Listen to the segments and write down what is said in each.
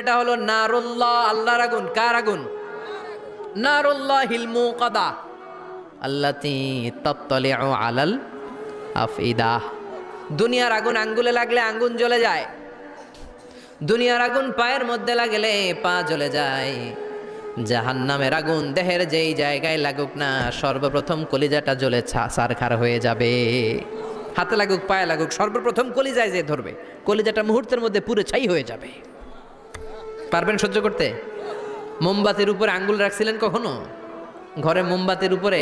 এটা হলো নারুল্লাহ, আল্লাহর আগুন। কার আগুন? নারুল্লাহিল মুকাদা আল্লাতী তাত্তালিউ আলাল আফইদা। দুনিয়ার আগুন আঙ্গুলে লাগলে আঙ্গুন জ্বলে যায়, দুনিয়ার আগুন পায়ের মধ্যে লাগলে পা জ্বলে যায়। জাহান্নামের আগুন দেহের যেই জায়গায় লাগুক না, সর্বপ্রথম কলিজাটা জ্বলে ছারখার হয়ে যাবে। হাতে লাগুক, পায়ে লাগুক, সর্বপ্রথম কলিজায় যে ধরবে, কলিজাটা মুহূর্তের মধ্যে পুরো ছাই হয়ে যাবে। পারবেন সহ্য করতে? মোমবাতির উপরে আঙ্গুল রাখছিলেন কখনো? ঘরে মোমবাতির উপরে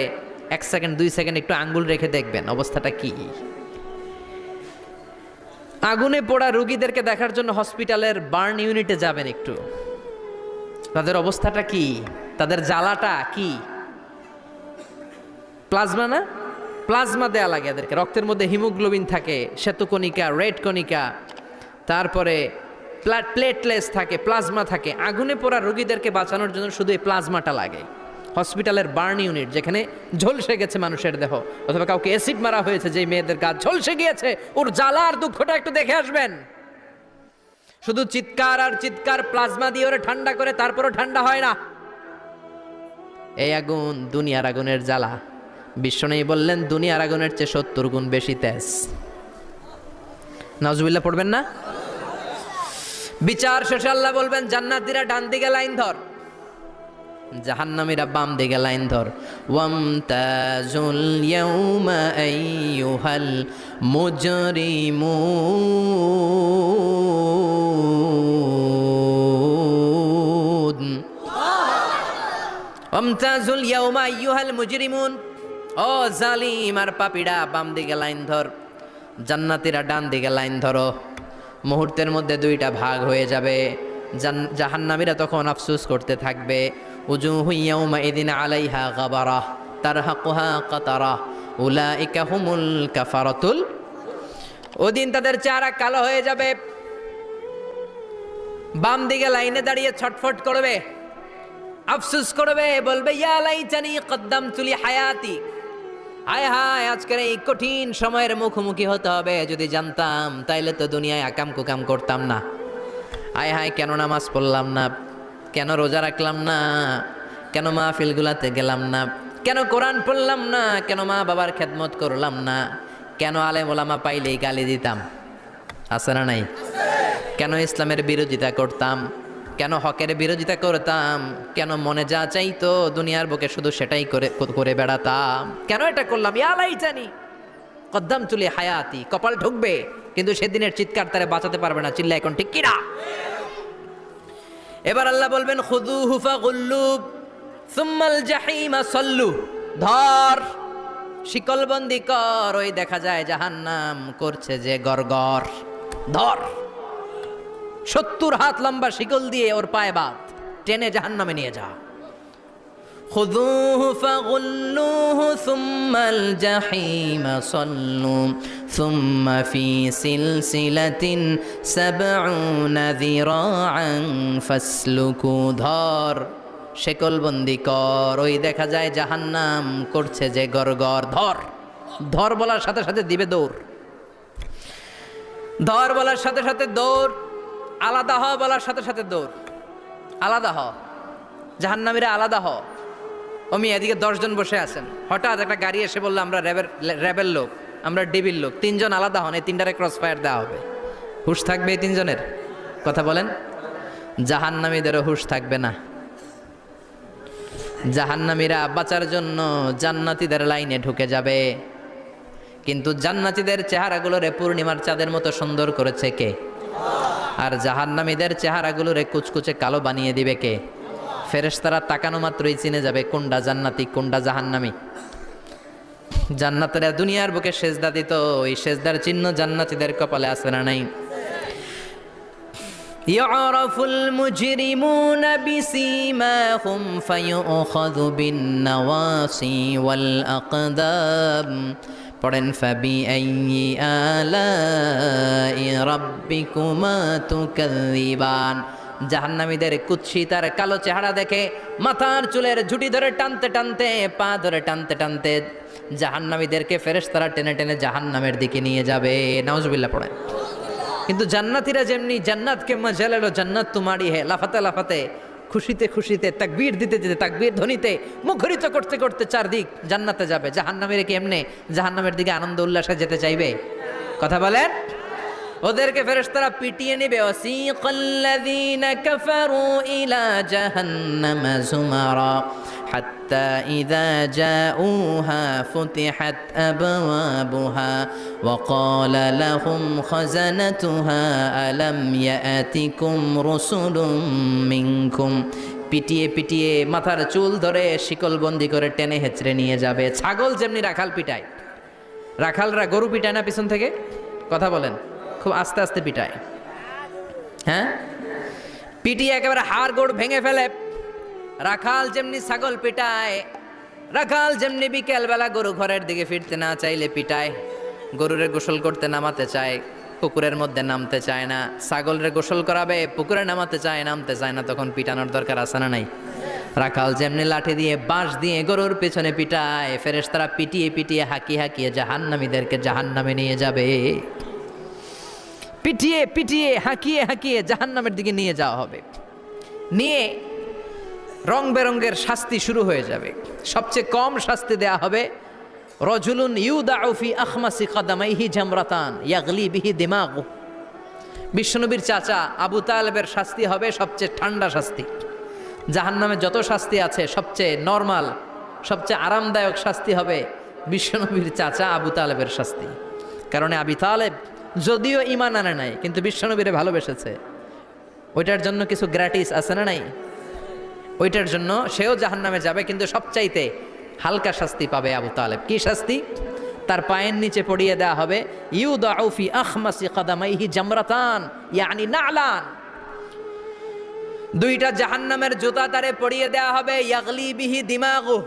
1 সেকেন্ড 2 সেকেন্ড একটু আঙ্গুল রেখে দেখবেন অবস্থাটা কি। আগুনে পোড়া রোগীদেরকে দেখার জন্য হসপিটালের বার্ন ইউনিটে যাবেন, একটু তাদের অবস্থাটা কি, তাদের জ্বালাটা কি। প্লাজমা না, প্লাজমা দেয়া লাগে এদেরকে। রক্তের মধ্যে হিমোগ্লোবিন থাকে, শ্বেতকণিকা, রেড কণিকা, তারপরে প্লেটলেস থাকে, প্লাজমা থাকে। আগুনে পোড়া রোগীদেরকে বাঁচানোর জন্য শুধু এই প্লাজমাটা লাগে। হসপিটালের বার্ন ইউনিট, যেখানে ঝলসে গেছে মানুষের দেহ, অথবা কাউকে অ্যাসিড মারা হয়েছে, যেই মেয়েদের গা ঝলসে গিয়েছে, ওর জ্বালা আর দুঃখটা একটু দেখে আসবেন। শুধু চিৎকার আর চিৎকার, প্লাজমা দিয়ে ওরা ঠান্ডা করে, তারপরও ঠান্ডা হয় না। এই আগুন দুনিয়ার আগুনের জ্বালা। বিশ্বনবী বললেন দুনিয়ার আগুনের চেয়ে 70 গুণ বেশি তেজ। নাউজুবিল্লাহ পড়বেন না? বিচার শেষে আল্লাহ বলবেন জান্নাতীরা ডান দিকে লাইন ধর, জাহান্নামীরা বাম দিকে লাইন ধর। ওয়ামতাজুল ইয়াউমা আইয়ুহাল মুজরিমুন, ওয়ামতাজুল ইয়াউমা আইয়ুহাল মুজরিমুন। ও জালিম আর পাপীরা, বাম দিকে লাইন ধর, জান্নাতীরা ডান দিকে লাইন ধরো। মুহূর্তের মধ্যে দুইটা ভাগ হয়ে যাবে। জাহান্নামীরা তখন আফসোস করতে থাকবে। উজুহু ইয়াউমা ইদিন আলাইহা গাবারা তারহাকুহা কাতারা উলাইকা হুমুল কাফারাতুল। ওদিন তাদের চেহারা কালো হয়ে যাবে। বাম দিকে লাইনে দাঁড়িয়ে ছটফট করবে, আফসোস করবে, বলবে ইয়া লাইতানি কদ্দামতু লি হায়াতি। হায় হায়, আজকের এই কঠিন সময়ের মুখোমুখি হতে হবে। যদি জানতাম তাইলে তো দুনিয়ায় আকাম কুকাম করতাম না। হায় হায়, কেন নামাজ পড়লাম না, কেন রোজা রাখলাম না, কেন মাহফিলগুলাতে গেলাম না, কেন কোরআন পড়লাম না, কেন মা বাবার খেদমত করলাম না, কেন আলেম ওলামা পাইলেই গালি দিতাম, আছে না নাই? কেন ইসলামের বিরোধিতা করতাম, কেন হকের বিরোধিতা করতাম, কেন মনে যা চাইতো দুনিয়ার বুকে শুধু সেটাই করে বেড়াতাম, কেন এটা করলাম? ইয়া লাইতানি কদ্দামতু লি হায়াতি। কপাল ঢুকবে, কিন্তু সেদিনের চিৎকার তারে বাঁচাতে পারবে না। চিল্লা এখন ঠিক কিনা? এবার আল্লাহ বলবেন খুযুহু ফাগুল্লু সুম্মাল জাহিমা সাল্লু। ধর, শিকলবন্দি কর। ওই দেখা যায় জাহান্নাম করছে যে গরগর। ধর, 70 হাত লম্বা শিকল দিয়ে ওর পায়ে বাঁধ, টেনে জাহান্নামে নিয়ে যা। খুযুহু ফাগুল্লুহু সুম্মাল জাহিমা সাল্লু সুম্মা ফি সিলসিলাতিন ৭০ যিরাআন ফাসলুকু। ধর, শিকলবন্দি কর। ওই দেখা যায় জাহান্নাম করছে যে গরগর। ধর, ধর বলার সাথে সাথে দিবে দৌড়। ধর বলার সাথে সাথে দৌড়। আলাদা হ বলার সাথে সাথে দৌড়। আলাদা হ, জাহান্নামীরা আলাদা হ। অমি এদিকে 10 জন বসে আছেন, হঠাৎ একটা গাড়ি এসে বললো আমরা র্যাবের লোক, আমরা ডিবির লোক, 3 জন আলাদা হন, এই 3টারে ক্রস ফায়ার দেওয়া হবে। হুশ থাকবে এই 3 জনের? কথা বলেন। জাহান্নামীদেরও হুশ থাকবে না। জাহান্নামীরা বাঁচার জন্য জান্নাতীদের লাইনে ঢুকে যাবে, কিন্তু জান্নাতীদের চেহারাগুলোরে পূর্ণিমার চাঁদের মতো সুন্দর করেছে কে? আর জাহান্নামীদের চেহারাগুলোরে কুচকুচে কালো বানিয়ে দিবে কে? ফেরেশতারা তাকানো মাত্রই চিনে যাবে কোনটা জান্নাতি কোনটা জাহান্নামী। জান্নাতীরা দুনিয়ার বুকে সেজদা দিত, ওই সেজদার চিহ্ন জান্নাতীদের কপালে আছে না নাই? ইয়ারাফুল মুজরিমুনা বিসীমাহুম ফায়ুখাযু বিন-নাওয়াসি ওয়াল আকদাম। পড়েন ফাবিআইয়ি আলাই রাব্বিকুমা তুকাযযিবান। জাহান্নামীদের কুৎসিত আর কালো চেহারা দেখে মাথার চুলের ঝুঁটি ধরে টানতে টানতে, পা ধরে টানতে টানতে জাহান্নামীদেরকে ফেরেশতারা টেনে টেনে জাহান্নামের দিকে নিয়ে যাবে। নাউজুবিল্লাহ পড়েন। কিন্তু জান্নাতীরা যেমনি জান্নাতকে মজা লেলো, জান্নাত তোমারই হে, লাফাতে লাফাতে খুশিতে খুশিতে তাকবীর দিতে দিতে তাকবীর ধ্বনিতে মুখরিত করতে করতে চারদিক জান্নাতে যাবে। জাহান্নামীরা কি এমনি জাহান্নামের দিকে আনন্দ উল্লাসে যেতে চাইবে? কথা বলেন। ওদেরকে ফেরেশতারা পিটিয়ে নেবে। ওয়াসিকাল্লাযীনা কাফারু ইলা জাহান্নামা যুমারা হাত্তা ইযা জাউহা ফুতিহাত আবওয়াবুহা ওয়া ক্বালা লাহুম খাযানাতুহা আলাম ইয়াতিকুম রাসূলুম মিনকুম। পিটিয়ে পিটিয়ে মাথার চুল ধরে শিকলবন্দি করে টেনে হেঁচড়ে নিয়ে যাবে। ছাগল যেমনি রাখাল পিটায়, রাখালরা গরু পিটায় না পিছন থেকে? কথা বলেন। খুব আস্তে আস্তে পিটায়, হ্যাঁ, পিটিয়ে একেবারে হাড় গোড় ভেঙে ফেলে। রাখাল যেমনি ছাগল পিটায়, রাখাল যেমনি বিকেল বেলা গরু ঘরের দিকে ফিরতে না চাইলে পিটায়। গরুরে গোসল করতে নামাতে চায়, পুকুরের মধ্যে নামতে চায় না। ছাগলের গোসল করাবে, পুকুরে নামাতে চায়, নামতে চায় না, তখন পিটানোর দরকার আছে না নাই? রাখাল যেমনি লাঠি দিয়ে বাঁশ দিয়ে গরুর পেছনে পিটায়, ফেরেশতারা পিটিয়ে পিটিয়ে হাঁকিয়ে হাঁকিয়ে জাহান্নামীদেরকে জাহান্নামে নিয়ে যাবে। পিটিয়ে পিটিয়ে হাঁকিয়ে হাঁকিয়ে জাহান্নামের দিকে নিয়ে যাওয়া হবে। নিয়ে রং বেরঙ্গের শাস্তি শুরু হয়ে যাবে। সবচেয়ে কম শাস্তি দেয়া হবে রজুলুন ইউদাউ ফি আখমাসি কদামাইহি জামরাতান ইয়াগলি বিহি দিমাগু। বিশ্বনবীর চাচা আবু তালেবের শাস্তি হবে সবচেয়ে ঠান্ডা শাস্তি। জাহান্নামে যত শাস্তি আছে সবচেয়ে নরমাল, সবচেয়ে আরামদায়ক শাস্তি হবে বিশ্বনবীর চাচা আবু তালেবের শাস্তি। কারণ আবু তালেব যদিও ঈমান আনে নাই, কিন্তু বিশ্বনবীরে ভালোবেসেছে। ওইটার জন্য কিছু গ্র্যাটিস আছে না নাই? ওইটার জন্য সেও জাহান্নামে যাবে, কিন্তু সবচাইতে হালকা শাস্তি পাবে আবু তালেব। কি শাস্তি? তার পায়ের নিচে পড়িয়ে দেওয়া হবে ইউদাউ ফি আখমাসি কদামাইহি জামরাতান ইয়ানি নালান। দুইটা জাহান্নামের জুতা তারে পড়িয়ে দেওয়া হবে, ইয়াগলি বিহি দিমাগু।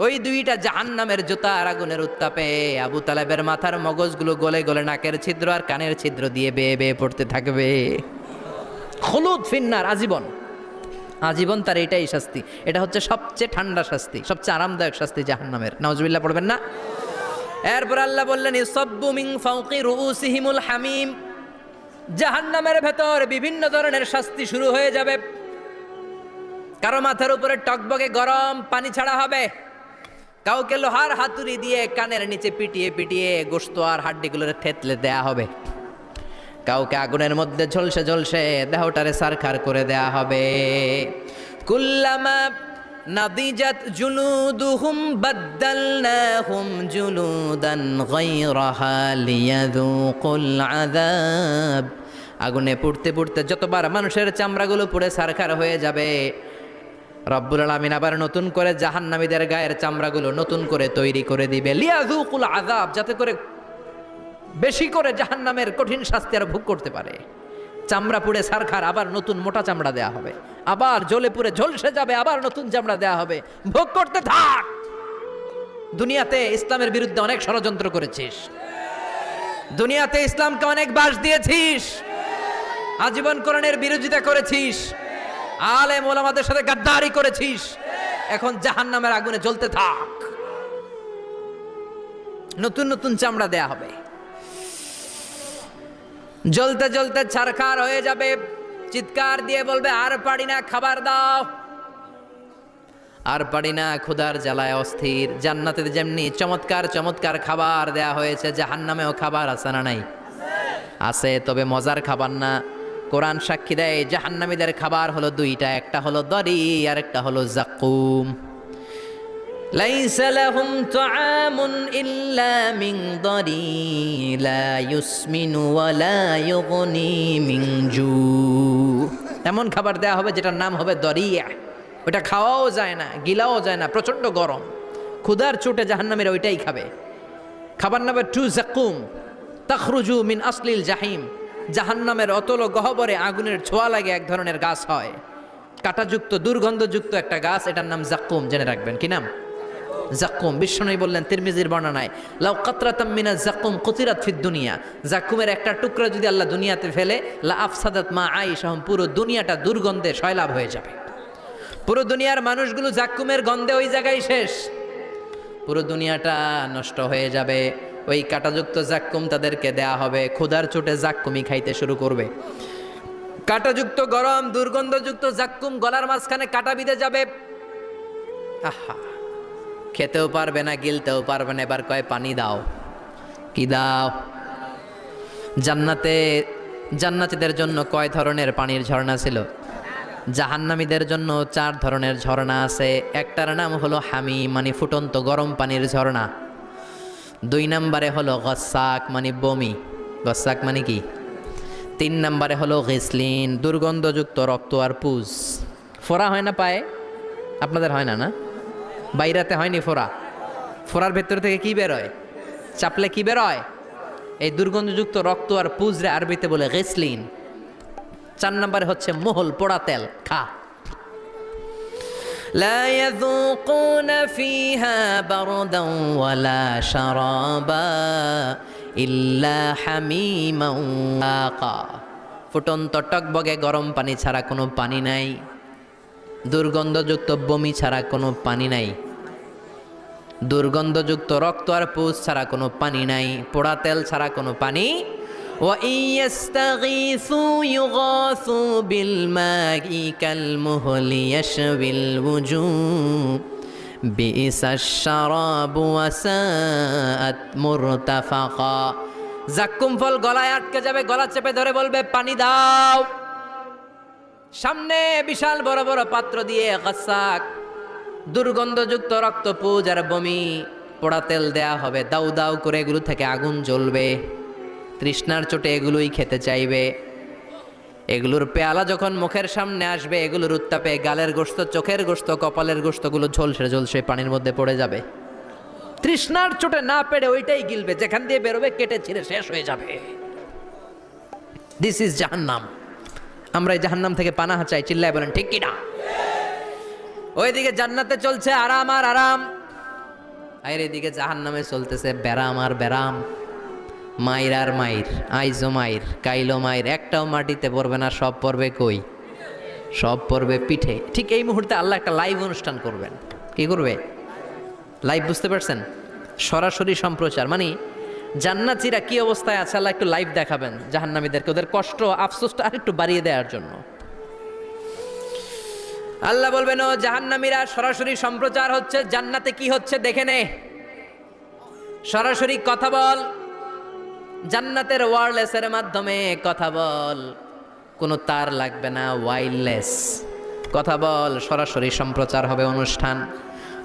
ওই দুইটা জাহান্নামের জুতার আগুনের উত্তাপে আবু তালেবের মাথার মগজগুলো গলে গলে নাকের ছিদ্র আর কানের ছিদ্র দিয়ে বেয়ে বেয়ে পড়তে থাকবে। খুলুদ ফিন্নার, আজীবন, আজীবন তার এটাই শাস্তি। এটা হচ্ছে সবচেয়ে ঠান্ডা শাস্তি, সবচেয়ে আরামদায়ক শাস্তি জাহান্নামের। নাউজুবিল্লাহ পড়বেন না? এরপর আল্লাহ বললেন ইসাব্বু মিন ফাওকি রুউসিহিমুল হামিম। জাহান্নামের ভেতর বিভিন্ন ধরনের শাস্তি শুরু হয়ে যাবে। কারো মাথার উপরে টকবকে গরম পানি ছাড়া হবে, কাউকে লোহার হাতুড়ি দিয়ে কানের নিচে পিটিয়ে পিটিয়ে গোশত আর হাড্ডিগুলোরে থেতলে দেয়া হবে, কাউকে আগুনের মধ্যে ঝলসে ঝলসে দেহটারে সারখার করে দেয়া হবে। কুল্লামা নাদিজাত জুলুদুহুম বাদদালনাহুম জুলুদান গায়রাহা লিয়াযুকুল আযাব। আগুনে পুড়তে পুড়তে যতবার মানুষের চামড়াগুলো পুড়ে সারখার হয়ে যাবে, রব্বুল আলামিন আবার নতুন করে জাহান্নামীদের গায়ের চামড়াগুলো নতুন করে তৈরি করে দিবে। লিয়াযুকুল আযাব, যাতে করে বেশি করে জাহান্নামের কঠিন শাস্তি আর ভোগ করতে পারে। চামড়া পুড়ে সারখার, আবার নতুন মোটা চামড়া দেয়া হবে, আবার জ্বলে পুড়ে ঝলসে যাবে, আবার নতুন চামড়া দেয়া হবে। ভোগ করতে থাক। দুনিয়াতে ইসলামের বিরুদ্ধে অনেক ষড়যন্ত্র করেছিস, দুনিয়াতে ইসলামকে অনেক বাস দিয়েছিস, আজীবন কোরআনের বিরোধিতা করেছিস, আলেম ওলামাদের সাথে গাদ্দারি করেছিস। এখন জাহান্নামের আগুনে জ্বলতে থাক, নতুন নতুন চামড়া দেয়া হবে। জ্বলতে জ্বলতে ছারখার হয়ে যাবে, চিৎকার দিয়ে বলবে আর পারি না, খাবার দাও। আর পারি না, ক্ষুধার জ্বালায় অস্থির। জান্নাতে যেমনি চমৎকার চমৎকার খাবার দেয়া হয়েছে, জাহান্নামেও খাবার আছে না নাই? আছে, তবে মজার খাবার না। কোরআন সাক্ষী দেয় জাহান্নামীদের খাবার হলো দুইটা, একটা হলো দরি আর একটা হলো জাকুম। লাইসা লাহুম তুআমুন ইল্লা মিন দরি লা ইউসমিনু ওয়া লা ইউগনি মিন জু। এমন খাবার দেয়া হবে যেটার নাম হবে দরিয়া। ওটা খাওয়াও যায় না, গিলাও যায় না, প্রচন্ড গরম। ক্ষুধার চোটে জাহান্নামীরা ওইটাই খাবে। খাবার নাম্বার 2 জাকুম, তাখরুজু মিন আসলিল জাহিম। জাহান্নামের অতল গহ্বরে আগুনের ছোঁয়া লাগে এক ধরনের গাছ হয়, কাঁটাযুক্ত দুর্গন্ধযুক্ত একটা গাছ, এটার নাম জাকুম। জেনে রাখবেন, কি নাম? জাকুম। বিশ্বনবী বললেন তিরমিজির বর্ণনায়, লাউ কাতরাতাম মিনাজ জাকুম কুতিরাত ফিদ দুনিয়া। জাকুমের একটা টুকরা যদি আল্লাহ দুনিয়াতে ফেলে, লা আফসাদাত মা আইশাহুম, পুরো দুনিয়াটা দুর্গন্ধে সয়লাব হয়ে যাবে। পুরো দুনিয়ার মানুষগুলো জাকুমের গন্ধে ওই জায়গায় শেষ, পুরো দুনিয়াটা নষ্ট হয়ে যাবে। ওই কাঁটাযুক্ত জাক্কুম তাদেরকে দেয়া হবে, ক্ষুধার চোটে জাক্কুমই খাইতে শুরু করবে। কাঁটাযুক্ত গরম দুর্গন্ধযুক্ত জাক্কুম গলার মাঝখানে কাঁটা বিঁধে যাবে। আহা, খেতেও পারবে না, গিলতেও পারবে না। এবার কয় পানি দাও। কি দাও? জান্নাতীদের জন্য কয় ধরনের পানির ঝর্ণা ছিল? জাহান্নামীদের জন্য 4 ধরনের ঝর্ণা আছে। একটার নাম হলো হামিম, মানে ফুটন্ত গরম পানির ঝর্ণা। 2 নম্বরে হলো গসাক, মানে বমি। গসাক মানে কি? 3 নম্বরে হলো গিসলিন, দুর্গন্ধযুক্ত রক্ত আর পুজ। ফোড়া হয় না পায়ে? আপনাদের হয় না? না, বাইরাতে হয়নি ফোড়া? ফোড়ার ভেতর থেকে কি বেরোয়? চাপলে কি বেরোয়? এই দুর্গন্ধযুক্ত রক্ত আর পুজরে আরবিতে বলে গিসলিন। 4 নম্বরে হচ্ছে মোহল, পোড়া তেল। খা। লা ইয়াযুকুনা ফিহা বারদান ওয়ালা শারাবা ইল্লা হামিমান ওয়াকা। ফুটন্ত টকবগে গরম পানি ছাড়া কোনো পানি নাই, দুর্গন্ধযুক্ত বমি ছাড়া কোনো পানি নাই, দুর্গন্ধযুক্ত রক্ত আর পুজ ছাড়া কোনো পানি নাই, পোড়া তেল ছাড়া কোনো পানি। ওয়া ইয়াস্তাগীসু ইউগাসু বিল মাই কাল মুহলি ইয়াশবিল ওয়ুজুহ বিইসাশ শারাবু ওয়া সাআত মুরতাফাকা। জাক্কুম ফল গলায় আটকে যাবে, গলা চেপে ধরে বলবে পানি দাও। সামনে বিশাল বড় বড় পাত্র দিয়ে গাসাক, দুর্গন্ধযুক্ত রক্ত, পুজ আর বমি, পোড়া তেল দেয়া হবে। দাউ দাউ করে এগুলো থেকে আগুন জ্বলবে। তৃষ্ণার চোটে এগুলোই খেতে চাইবে। এগুলোর পেয়ালা যখন মুখের সামনে আসবে, এগুলোর উত্তাপে গালের গোশত, চোখের গোশত, কপালের গোশতগুলো ঝলসে ঝলসে পানির মধ্যে পড়ে যাবে। তৃষ্ণার চোটে না পেড়ে ওইটাই গিলবে, যেখান দিয়ে বেরোবে কেটে ছিঁড়ে শেষ হয়ে যাবে। দিস ইজ জাহান্নাম। আমরা এই জাহান্নাম থেকে পানাহা চাই। চিল্লায় বলেন ঠিক কিনা? ওইদিকে জান্নাতে চলছে আরাম আর আরাম, আর এদিকে জাহান্নামে চলতেছে ব্যারাম আর ব্যারাম, মাইর আর মাইর, আইজো মাইর, কাইলো মাইর। একটাও মাটিতে পড়বে না, সব পড়বে কই? সব পড়বে পিঠে। ঠিক এই মুহূর্তে আল্লাহ একটা লাইভ অনুষ্ঠান করবেন। কি করবে? লাইভ, বুঝতে পারছেন? সরাসরি সম্প্রচার। মানে জান্নাতীরা কি অবস্থায় আছে আল্লাহ একটু লাইভ দেখাবেন জাহান্নামীদেরকে, ওদের কষ্ট আফসোসটা আরেকটু বাড়িয়ে দেওয়ার জন্য। আল্লাহ বলবেন, ও জাহান্নামীরা, সরাসরি সম্প্রচার হচ্ছে, জান্নাতে কি হচ্ছে দেখে নে, সরাসরি কথা বল। জান্নাতের ওয়্যারলেসের মাধ্যমে কথা বল, কোনো তার লাগবে না, ওয়্যারলেস কথা বল, সরাসরি সম্প্রচার হবে অনুষ্ঠান।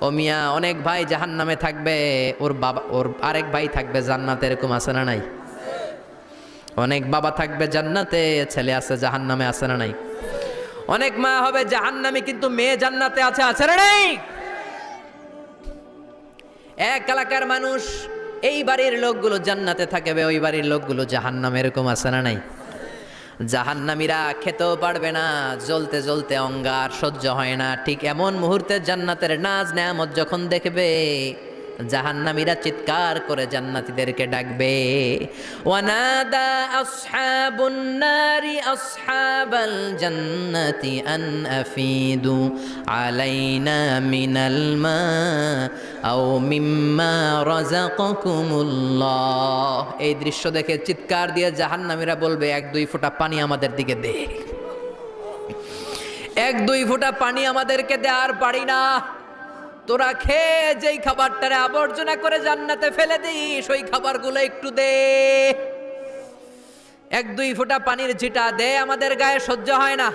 ও মিয়া, অনেক ভাই জাহান্নামে থাকবে, ওর আরেক ভাই থাকবে জান্নাতে, এরকম আছে না নাই? অনেক বাবা থাকবে জান্নাতে, ছেলে আছে জাহান্নামে, আছে না নাই? অনেক মা হবে জাহান্নামী, কিন্তু মেয়ে জান্নাতে আছে, আছে না নাই? এক এলাকার মানুষ, এই বাড়ির লোকগুলো জান্নাতে থাকবে, ওই বাড়ির লোকগুলো জাহান্নামে, এরকম আছে না নাই? জাহান্নামীরা খেতেও পারবে না, জ্বলতে জ্বলতে অঙ্গার সহ্য হয় না। ঠিক এমন মুহূর্তে জান্নাতের নাজ নেয়ামত যখন দেখবে, জাহান্নামীরা চিৎকার করে জান্নাতীদেরকে ডাকবে, ওয়ানাদা আসহাবুন নারি আসহাবাল জান্নাতি আন আফিদু আলাইনা মিনাল মা আও মিম্মা রাযাকাকুমুল্লাহ। এই দৃশ্য দেখে চিৎকার দিয়ে জাহান্নামীরা বলবে, 1-2 ফোঁটা পানি আমাদের দিকে দে, 1-2 ফোঁটা পানি আমাদেরকে দে, আর পারি না। তোরা খেয়ে যেই খাবারটারে আবর্জনা করে জান্নাতে ফেলে দিস, ওই খাবারগুলো একটু দে, 1-2 ফোঁটা পানির ছিটা দে, আমাদের গায়ে সহ্য হয় না।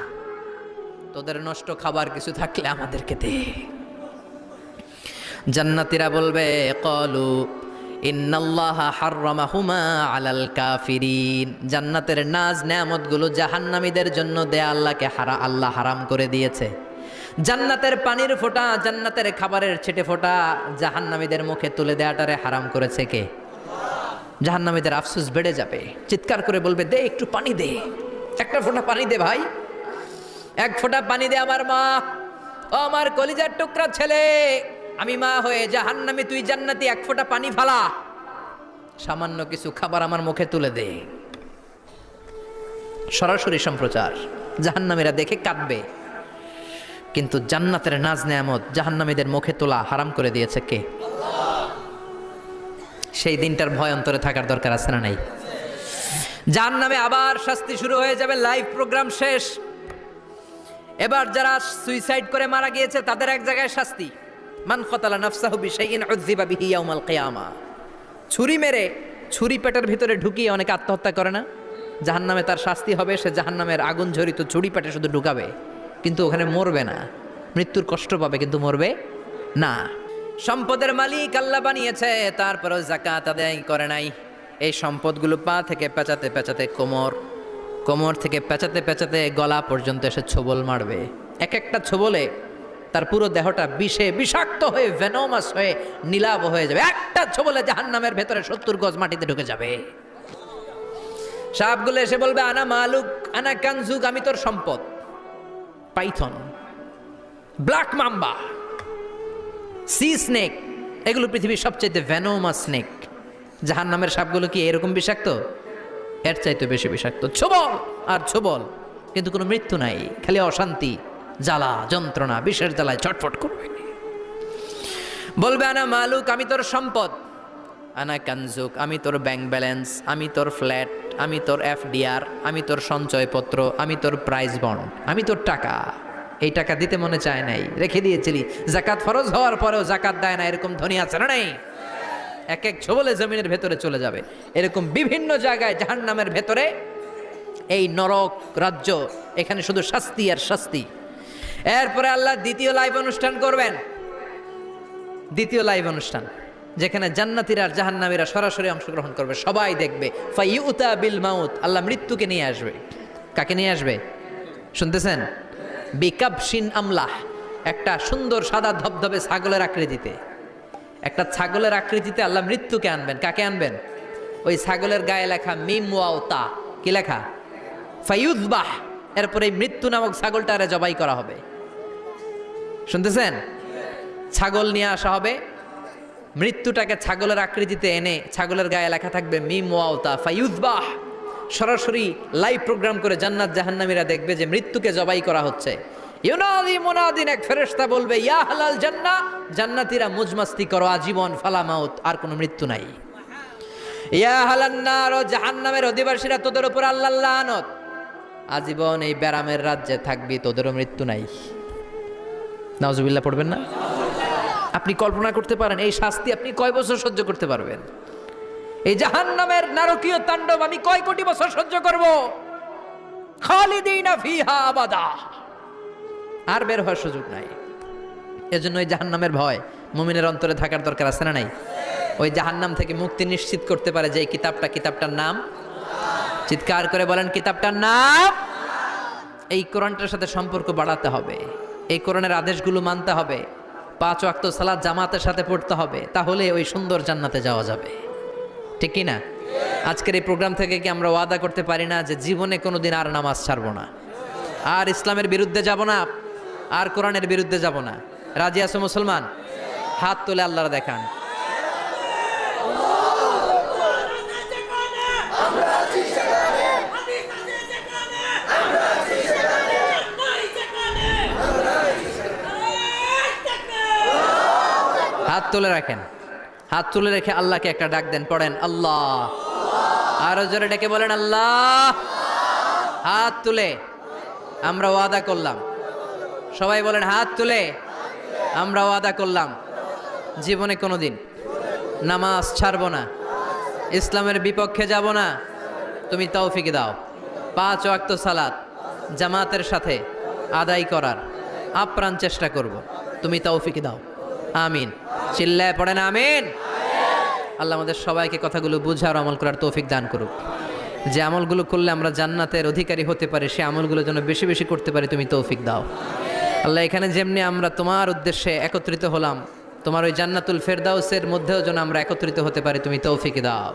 তোদের নষ্ট খাবার কিছু থাকলে আমাদেরকে দে। জান্নাতীরা বলবে, ক্বালু ইন্নাল্লাহা হাররামাহুমা আলাল কাফিরিন। জান্নাতের নাজ নেয়ামতগুলো জাহান্নামীদের জন্য দেয়া আল্লাহ হারাম করে দিয়েছে। জান্নাতের পানির ফোঁটা, জান্নাতের খাবারের ছেটে ফোঁটা জাহান্নামীদের মুখে তুলে দেয়াটারে হারাম করেছে কে? জাহান্নামীদের আফসোস বেড়ে যাবে, চিৎকার করে বলবে, দে একটু পানি দে, 1 ফোঁটা পানি দে ভাই, 1 ফোঁটা পানি দে আমার মা, ও আমার কলিজার টুকরা ছেলে, আমি মা হয়ে জাহান্নামী, তুই জান্নাতি, 1 ফোঁটা পানি ফালা, সামান্য কিছু খাবার আমার মুখে তুলে দে। সরাসরি সম্প্রচার, জাহান্নামীরা দেখে কাঁদবে। কিন্তু জান্নাতের নাজ নেয়ামত জাহান্নামীদের মুখে তোলা হারাম করে দিয়েছে কে? সেই দিনটার ভয় অন্তরে থাকার দরকার আছে না নাই? জাহান্নামে আবার শাস্তি শুরু হয়ে যাবে, লাইভ প্রোগ্রাম শেষ। এবার যারা সুইসাইড করে মারা গিয়েছে তাদের এক জায়গায় শাস্তি। মান কতালা নাফসাহু বিশাইইন উযযিবা বিহি ইয়াউমাল কিয়ামা। ছুরি মেরে ছুরি পেটের ভিতরে ঢুকিয়ে অনেকে আত্মহত্যা করে না? জাহান্নামে তার শাস্তি হবে, সে জাহান্নামের আগুন ঝরিত ছুরি পেটে শুধু ঢুকাবে, কিন্তু ওখানে মরবে না, মৃত্যুর কষ্ট পাবে কিন্তু মরবে না। সম্পদের মালিক আল্লাহ বানিয়েছে, তারপরেও যাকাত আদায় করে নাই। এই সম্পদগুলো পা থেকে পেঁচাতে পেঁচাতে কোমর থেকে পেঁচাতে পেঁচাতে গলা পর্যন্ত এসে ছোবল মারবে। এক একটা ছোবলে তার পুরো দেহটা বিষে বিষাক্ত হয়ে ভেনোমাস হয়ে নীলাভ হয়ে যাবে। একটা ছোবলে জাহান্নামের ভেতরে 70 গজ মাটিতে ঢুকে যাবে। সাপগুলো এসে বলবে আনা মালুক আনা কানজুক, আমি তোর সম্পদ। Python, black mamba, C snake, এগুলো পৃথিবীর সবচাইতে ভেনোমাস স্নেক। জাহান্নামের সাপগুলো কি এরকম বিষাক্ত? এর চাইতে বেশি বিষাক্ত। ছোবল আর ছোবল, কিন্তু কোনো মৃত্যু নাই, খালি অশান্তি, জ্বালা যন্ত্রণা, বিষের জ্বালায় ছটফট করবে। বলবে আনা মালুক, আমি তোর সম্পদ। আনা কানজুক, আমি তোর ব্যাংক ব্যালেন্স, আমি তোর ফ্ল্যাট, আমি তোর এফডিআর, আমি তোর সঞ্চয়পত্র, আমি তোর প্রাইজ বন্ড, আমি তোর টাকা। এই টাকা দিতে মনে চায় নাই, রেখে দিয়েছিলি। জাকাত ফরজ হওয়ার পরেও জাকাত দেয় না, এরকম ধনী আছে না নেই? এক এক ছোবলে জমিনের ভেতরে চলে যাবে। এরকম বিভিন্ন জায়গায় জাহান্নামের ভেতরে এই নরক রাজ্য, এখানে শুধু শাস্তি আর শাস্তি। এরপরে আল্লাহ দ্বিতীয় লাইভ অনুষ্ঠান করবেন। দ্বিতীয় লাইভ অনুষ্ঠান, যেখানে জান্নাতীরা আর জাহান্নামীরা সরাসরি অংশগ্রহণ করবে, সবাই দেখবে। ফাইউতা বিল মাউত, আল্লাহ মৃত্যুকে নিয়ে আসবে। কাকে নিয়ে আসবে শুনতেছেন? বিকাবশিন আমলাহ, একটা সুন্দর সাদা ধবধবে ছাগলের আকৃতিতে। একটা ছাগলের আকৃতিতে আল্লাহ মৃত্যুকে আনবেন। কাকে আনবেন? ওই ছাগলের গায়ে লেখা মিম ওয়াও তা, কি লেখা? ফাইউযবাহ। এরপরে এই মৃত্যু নামক ছাগলটারে জবাই করা হবে। শুনতেছেন? ছাগল নিয়ে আসা হবে, মৃত্যুটাকে ছাগলের আকৃতিতে এনে ছাগলের গায়ে লেখা থাকবে মিম ওয়াও তা ফাইউযবাহ। সরাসরি লাইভ প্রোগ্রাম করে জান্নাত জাহান্নামীরা দেখবে যে মৃত্যুকে জবাই করা হচ্ছে। ইউনাদি মুনাদিন, এক ফেরেশতা বলবে ইয়া হালাল জান্নাহ, জান্নাতীরা মুজমাস্তি করো আজীবন, ফালা মাউত, আর কোনো মৃত্যু নাই। ইয়া হালান নার, জাহান্নামের অধিবাসীরা তোদের উপর আল্লাহর লানত, আজীবন এই ব্যারামের রাজ্যে থাকবি, তোদেরও মৃত্যু নাই। নাউজুবিল্লাহ পড়বেন না? আপনি কল্পনা করতে পারেন এই শাস্তি আপনি কয় বছর সহ্য করতে পারবেন? এই জাহান্নামের নারকীয় তাণ্ডব আমি কয় কোটি বছর সহ্য করব? খালিদিনা ফিহা আবাদা, আর বের হওয়ার সুযোগ নাই। এজন্য ওই জাহান্নামের ভয় মুমিনের অন্তরে থাকার দরকার আছে না নাই? ওই জাহান্নাম থেকে মুক্তি নিশ্চিত করতে পারে যে কিতাবটার নাম, চিৎকার করে বলেন কিতাবটার নাম। এই কোরআনটার সাথে সম্পর্ক বাড়াতে হবে, এই কোরআনের আদেশগুলো মানতে হবে, 5 ওয়াক্ত সালাত জামাতের সাথে পড়তে হবে, তাহলে ওই সুন্দর জান্নাতে যাওয়া যাবে। ঠিক কি না? আজকের এই প্রোগ্রাম থেকে কি আমরা ওয়াদা করতে পারি না যে জীবনে কোনোদিন আর নামাজ ছাড়বো না, আর ইসলামের বিরুদ্ধে যাব না, আর কোরআনের বিরুদ্ধে যাব না? রাজি আছো মুসলমান? হাত তুলে আল্লাহর দেখান। হাত তুলে রাখেন, হাত তুলে রেখে আল্লাহকে একটা ডাক দেন, পড়েন আল্লাহ। আরো জোরে ডেকে বলেন আল্লাহ। হাত তুলে আমরা ওয়াদা করলাম, সবাই বলেন হাত তুলে আমরা ওয়াদা করলাম জীবনে কোনোদিন নামাজ ছাড়বো না, ইসলামের বিপক্ষে যাব না। তুমি তৌফিক দাও, 5 ওয়াক্ত সালাত জামাতের সাথে আদায় করার আপ্রাণ চেষ্টা করব, তুমি তৌফিক দাও। আমিন। চিল্লায় পড়েন আমিন। আল্লাহ আমাদের সবাইকে কথাগুলো বুঝার আমল করার তৌফিক দান করুক। যে আমলগুলো করলে আমরা জান্নাতের অধিকারী হতে পারি, সে আমলগুলো যেন বেশি বেশি করতে পারি, তুমি তৌফিক দাও। আল্লাহ এখানে যেমনি আমরা তোমার উদ্দেশ্যে একত্রিত হলাম, তোমার ওই জান্নাতুল ফেরদাউসের মধ্যেও যেন আমরা একত্রিত হতে পারি, তুমি তৌফিক দাও।